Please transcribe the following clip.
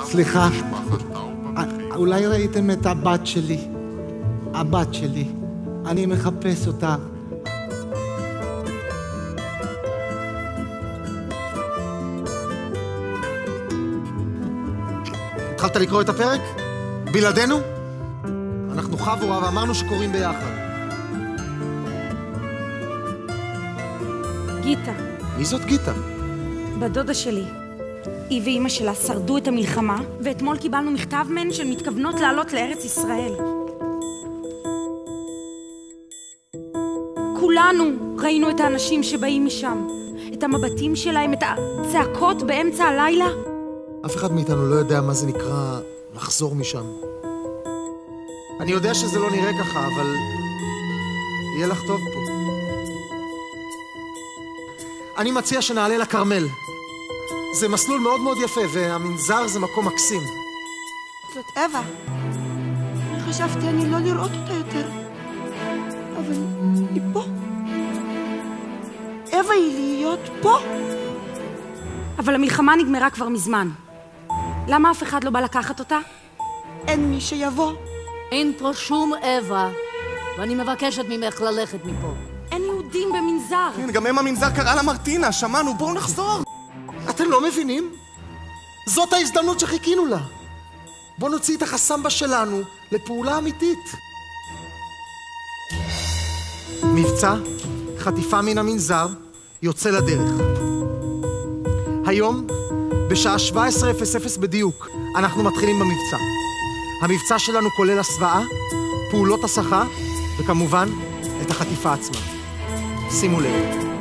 סליחה, אולי ראיתם את הבת שלי? הבת שלי. אני מחפש אותה. התחלת לקרוא את הפרק? בלעדינו? אנחנו חבורה ואמרנו שקוראים ביחד. גיטה. מי זאת גיטה? בדודה שלי. היא ואימא שלה שרדו את המלחמה, ואתמול קיבלנו מכתב מהן שהן מתכוונות לעלות לארץ ישראל. כולנו ראינו את האנשים שבאים משם, את המבטים שלהם, את הצעקות באמצע הלילה. אף אחד מאיתנו לא יודע מה זה נקרא לחזור משם. אני יודע שזה לא נראה ככה, אבל יהיה לך טוב פה. אני מציע שנעלה לכרמל. זה מסלול מאוד מאוד יפה, והמנזר זה מקום מקסים. זאת אווה. אני חשבתי אני לא לראות אותה יותר. אבל היא פה. אווה היא להיות פה. אבל המלחמה נגמרה כבר מזמן. למה אף אחד לא בא לקחת אותה? אין מי שיבוא. אין פה שום אווה, ואני מבקשת ממך ללכת מפה. אין יהודים במנזר. כן, גם אם המנזר קרא לה מרטינה, שמענו, בואו נחזור. אתם לא מבינים? זאת ההזדמנות שחיכינו לה. בואו נוציא את החסמבה שלנו לפעולה אמיתית. מבצע חטיפה מן המנזר יוצא לדרך. היום, בשעה 17:00 בדיוק, אנחנו מתחילים במבצע. המבצע שלנו כולל הסוואה, פעולות הסחה, וכמובן, את החטיפה עצמה. שימו לב.